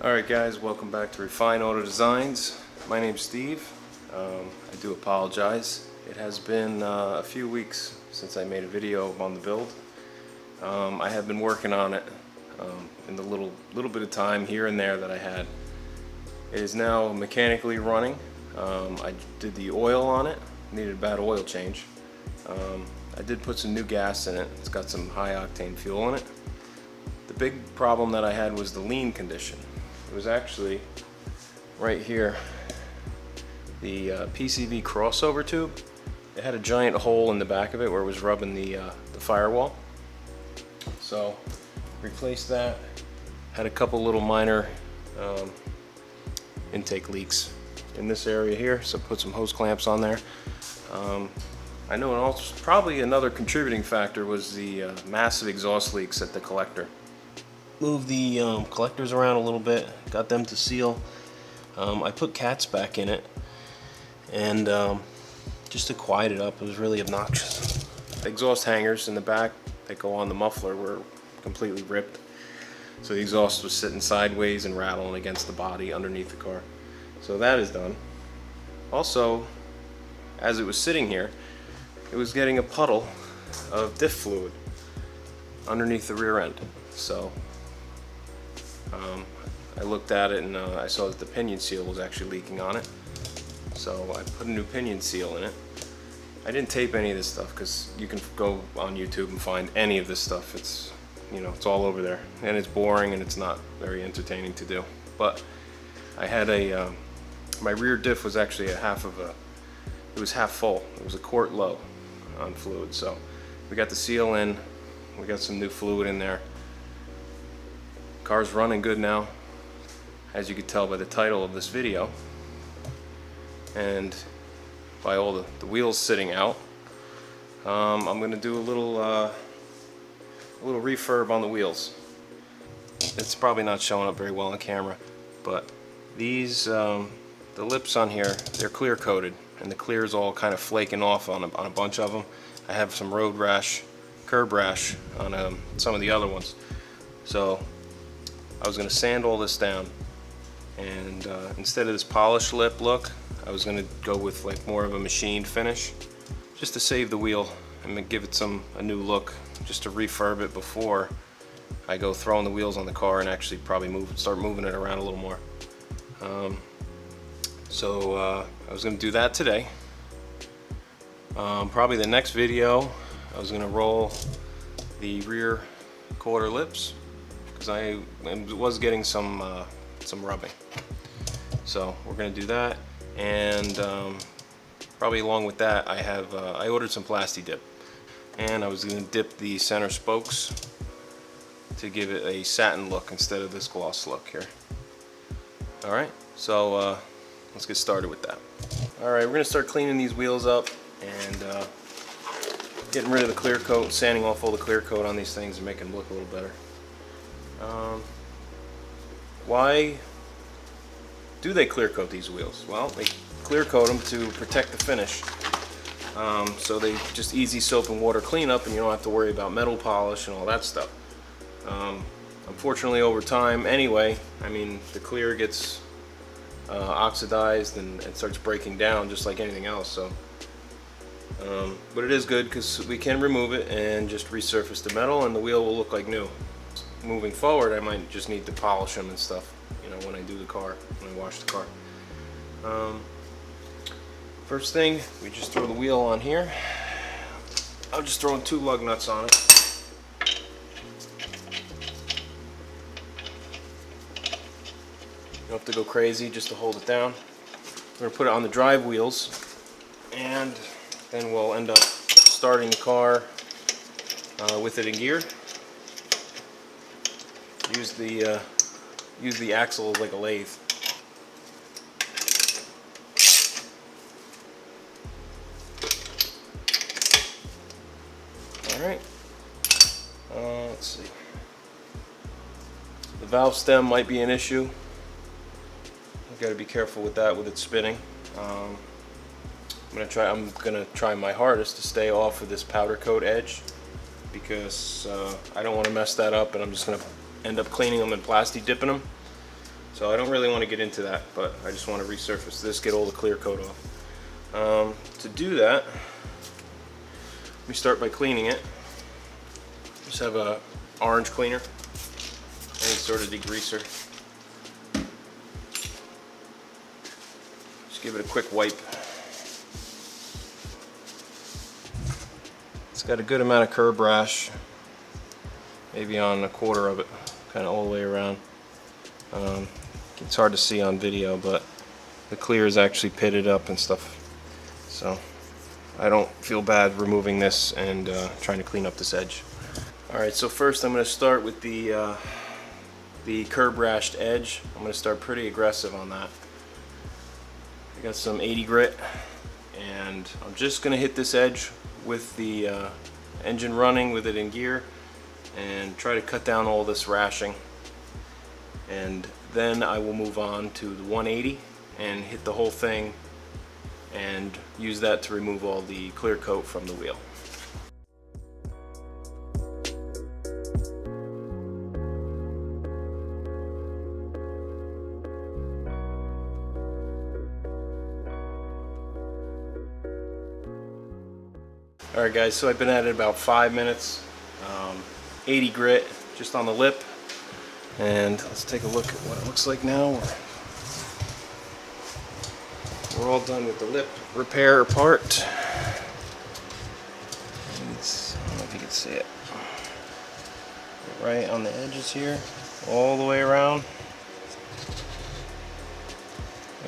Alright guys, welcome back to Refine Auto Designs. My name's Steve. I do apologize. It has been a few weeks since I made a video on the build. I have been working on it in the little bit of time here and there that I had. It is now mechanically running. I did the oil on it, needed a bad oil change. I did put some new gas in it. It's got some high octane fuel in it. The big problem that I had was the lean condition. It was actually right here, the PCV crossover tube. It had a giant hole in the back of it where it was rubbing the firewall. So replaced that. Had a couple little minor intake leaks in this area here, so put some hose clamps on there. I know also probably another contributing factor was the massive exhaust leaks at the collector. Moved the collectors around a little bit, got them to seal. I put cats back in it, and just to quiet it up, it was really obnoxious. The exhaust hangers in the back that go on the muffler were completely ripped, so the exhaust was sitting sideways and rattling against the body underneath the car. So that is done. Also, as it was sitting here, it was getting a puddle of diff fluid underneath the rear end. So I looked at it and I saw that the pinion seal was actually leaking on it. So I put a new pinion seal in it. I didn't tape any of this stuff because you can go on YouTube and find any of this stuff. It's, you know, it's all over there, and it's boring and it's not very entertaining to do. But I had my rear diff was actually it was half full. It was a quart low on fluid. So we got the seal in, we got some new fluid in there. Car's running good now, as you can tell by the title of this video, and by all the wheels sitting out. I'm going to do a little refurb on the wheels. It's probably not showing up very well on camera, but these the lips on here, they're clear coated, and the clear is all kind of flaking off on a bunch of them. I have some road rash, curb rash on some of the other ones. So I was going to sand all this down, and instead of this polished lip look, I was going to go with like more of a machined finish, just to save the wheel and give it a new look, just to refurb it before I go throwing the wheels on the car and actually probably start moving it around a little more. So I was going to do that today. Probably the next video I was going to roll the rear quarter lips, because I was getting some rubbing. So we're going to do that, and probably along with that I ordered some Plasti Dip, and I was going to dip the center spokes to give it a satin look instead of this gloss look here. Alright, so let's get started with that. Alright, we're going to start cleaning these wheels up and getting rid of the clear coat, sanding off all the clear coat on these things and making them look a little better. Why do they clear coat these wheels? Well, they clear coat them to protect the finish. So they just easy soap and water cleanup, and you don't have to worry about metal polish and all that stuff. Unfortunately, over time anyway, I mean, the clear gets oxidized and starts breaking down just like anything else. So but it is good because we can remove it and just resurface the metal, and the wheel will look like new. Moving forward, I might just need to polish them and stuff, you know, when I do the car, when I wash the car. First thing, we just throw the wheel on here. I'm just throwing 2 lug nuts on it. You don't have to go crazy just to hold it down. We're going to put it on the drive wheels, and then we'll end up starting the car with it in gear. Use the axle like a lathe. All right. Let's see. The valve stem might be an issue. You've got to be careful with that, with it spinning. I'm gonna try my hardest to stay off of this powder coat edge, because I don't want to mess that up, and I'm just gonna end up cleaning them and Plasti Dipping them. So I don't really want to get into that, but I just want to resurface this, get all the clear coat off. To do that, we start by cleaning it. Just have a orange cleaner, any sort of degreaser. Just give it a quick wipe. It's got a good amount of curb rash, maybe on a quarter of it, kind of all the way around. It's hard to see on video, but the clear is actually pitted up and stuff. So I don't feel bad removing this and trying to clean up this edge. Alright, so first I'm going to start with the curb rashed edge. I'm going to start pretty aggressive on that. I got some 80 grit, and I'm just going to hit this edge with the engine running, with it in gear, and try to cut down all this rashing. And then I will move on to the 180 and hit the whole thing and use that to remove all the clear coat from the wheel. Alright guys, so I've been at it about 5 minutes, 80 grit just on the lip, and let's take a look at what it looks like now. We're all done with the lip repair part. I don't know if you can see it. Right on the edges here, all the way around.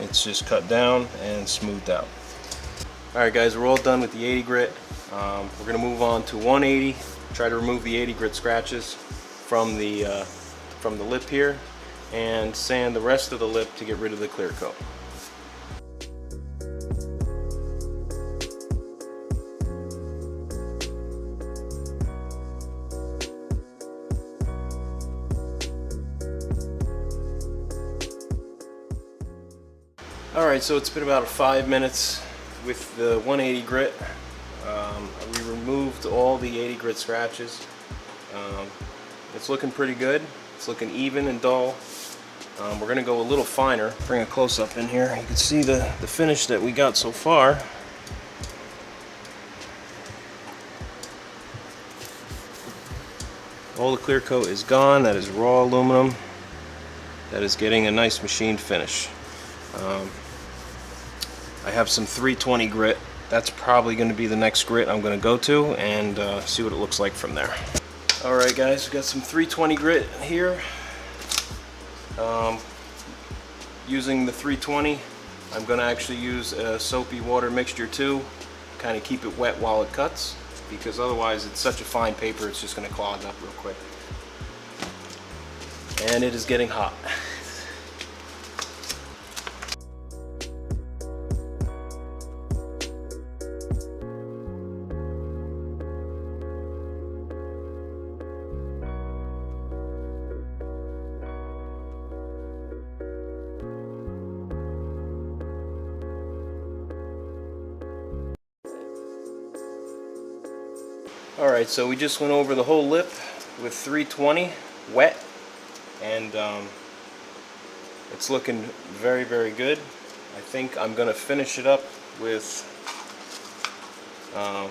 It's just cut down and smoothed out. Alright guys, we're all done with the 80 grit. We're going to move on to 180, try to remove the 80 grit scratches from the lip here, and sand the rest of the lip to get rid of the clear coat. Alright, so it's been about 5 minutes with the 180 grit. We removed all the 80 grit scratches. It's looking pretty good. It's looking even and dull. We're going to go a little finer. Bring a close-up in here. You can see the finish that we got so far. All the clear coat is gone. That is raw aluminum. That is getting a nice machined finish. I have some 320 grit. That's probably going to be the next grit I'm going to go to and see what it looks like from there. Alright guys, we got some 320 grit here. Using the 320, I'm going to actually use a soapy water mixture too, kind of keep it wet while it cuts, because otherwise it's such a fine paper it's just going to clog up real quick. And it is getting hot. Alright, so we just went over the whole lip with 320 wet, and it's looking very, very good. I think I'm going to finish it up with, I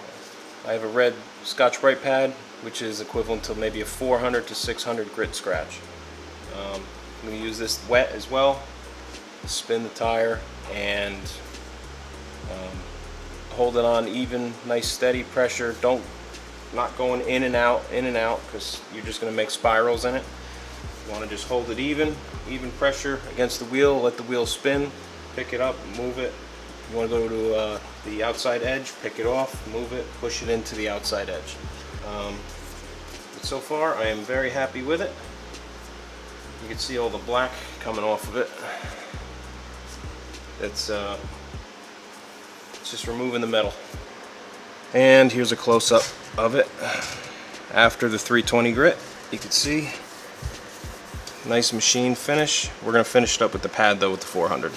have a red Scotch-Brite pad, which is equivalent to maybe a 400 to 600 grit scratch. I'm going to use this wet as well, spin the tire, and hold it on even, nice steady pressure. Not going in and out, because you're just going to make spirals in it. You want to just hold it even pressure against the wheel, let the wheel spin, pick it up, move it. You want to go to the outside edge, pick it off, move it, push it into the outside edge. But so far I am very happy with it. You can see all the black coming off of it. It's just removing the metal. And here's a close-up of it after the 320 grit. You can see nice machine finish. We're going to finish it up with the pad though, with the 400.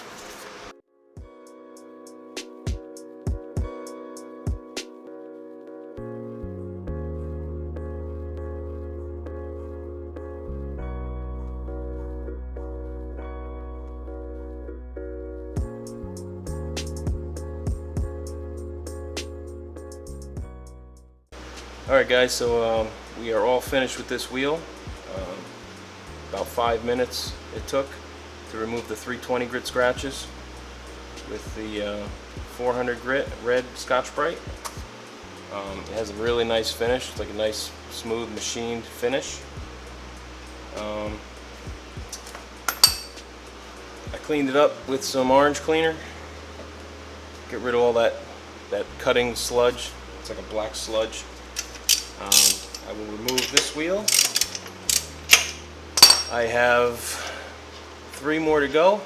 Alright guys, so we are all finished with this wheel. About 5 minutes it took to remove the 320 grit scratches with the 400 grit red Scotch-Brite. It has a really nice finish. It's like a nice smooth machined finish. I cleaned it up with some orange cleaner. Get rid of all that cutting sludge. It's like a black sludge. I will remove this wheel. I have 3 more to go.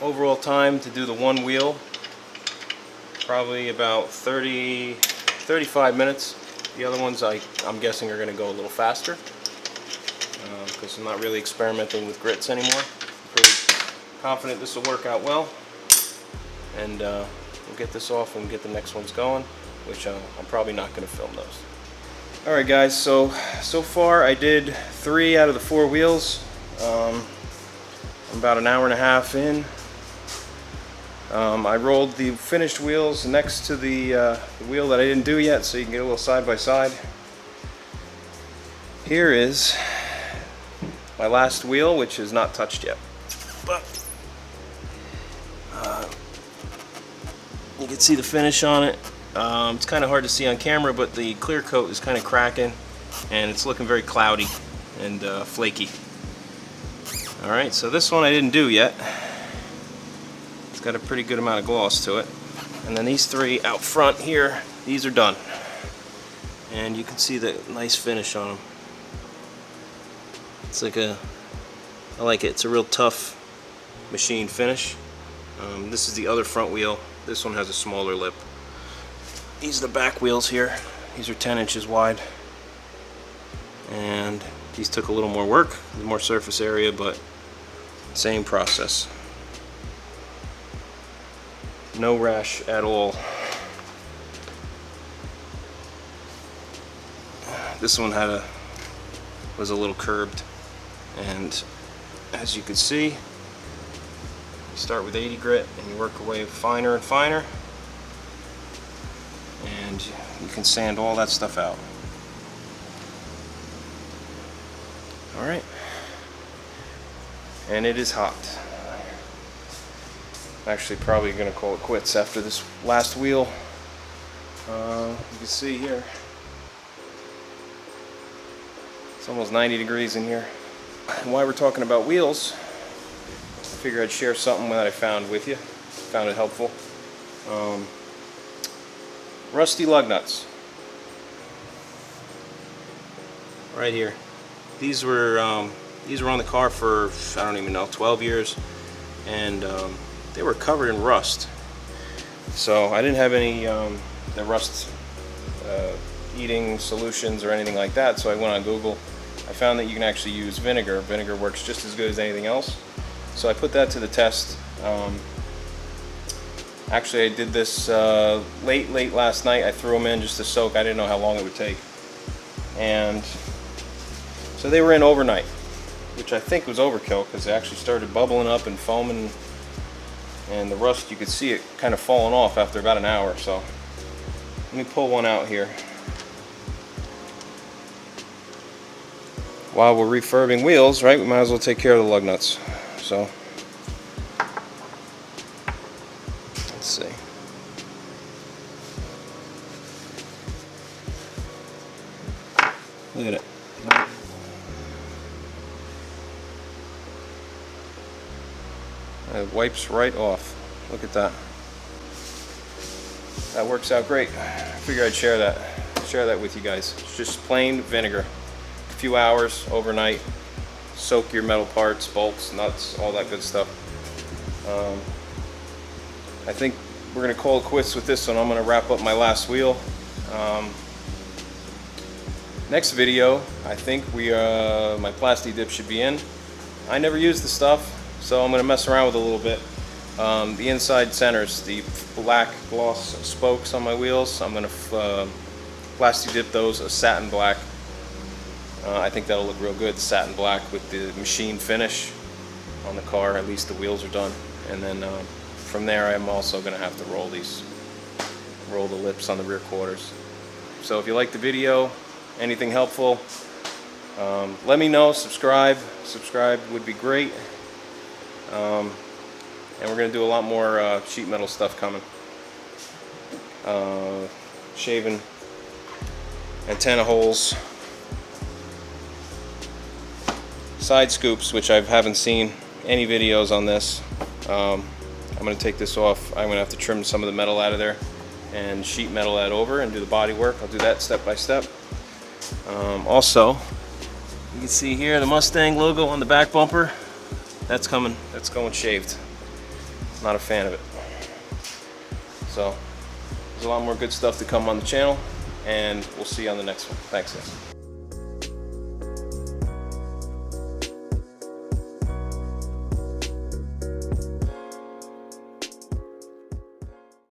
Overall time to do the one wheel, probably about 35 minutes. The other ones I'm guessing are going to go a little faster because I'm not really experimenting with grits anymore. I'm pretty confident this will work out well, and we'll get this off and get the next ones going, which I'm probably not going to film those. Alright guys, so far I did 3 out of the 4 wheels. I'm about an hour and a half in. I rolled the finished wheels next to the wheel that I didn't do yet, so you can get a little side by side. Here is my last wheel, which is not touched yet. But you can see the finish on it. It's kind of hard to see on camera, but the clear coat is kind of cracking, and it's looking very cloudy and flaky. Alright, so this one I didn't do yet. It's got a pretty good amount of gloss to it. And then these 3 out front here, these are done. And you can see the nice finish on them. It's like I like it. It's a real tough machine finish. This is the other front wheel. This one has a smaller lip. These are the back wheels here. These are 10 inches wide. And these took a little more work, more surface area, but same process. No rash at all. This one was a little curved, and as you can see, you start with 80 grit and you work your way finer and finer, and you can sand all that stuff out. Alright, and it is hot. I'm actually probably going to call it quits after this last wheel. You can see here, it's almost 90 degrees in here. And while we're talking about wheels, I figured I'd share something that I found with you. Found it helpful. Rusty lug nuts. Right here. These were on the car for, I don't even know, 12 years, and they were covered in rust. So I didn't have any the rust eating solutions or anything like that, so I went on Google. I found that you can actually use vinegar. Vinegar works just as good as anything else. So I put that to the test. Actually, I did this late last night. I threw them in just to soak. I didn't know how long it would take. And so they were in overnight, which I think was overkill because they actually started bubbling up and foaming, and the rust, you could see it kind of falling off after about an hour. So let me pull one out here. While we're refurbing wheels, right, we might as well take care of the lug nuts. So let's see. Look at it. It wipes right off. Look at that. That works out great. I figured I'd share that with you guys. It's just plain vinegar. A few hours overnight. Soak your metal parts, bolts, nuts, all that good stuff. I think we're gonna call it quits with this one. I'm gonna wrap up my last wheel. Next video, I think my Plasti Dip should be in. I never use the stuff, so I'm going to mess around with it a little bit. The inside centers, the black gloss spokes on my wheels, I'm going to Plasti Dip those a satin black. I think that'll look real good, satin black with the machine finish on the car. At least the wheels are done. And then from there I'm also going to have to roll roll the lips on the rear quarters. So if you like the video, anything helpful, let me know. Subscribe would be great. And we're going to do a lot more sheet metal stuff coming. Shaving antenna holes, side scoops, which I haven't seen any videos on this. I'm going to take this off. I'm going to have to trim some of the metal out of there and sheet metal that over and do the body work. I'll do that step by step. Also, you can see here the Mustang logo on the back bumper. That's coming. That's going shaved. Not a fan of it. So there's a lot more good stuff to come on the channel, and we'll see you on the next one. Thanks, guys.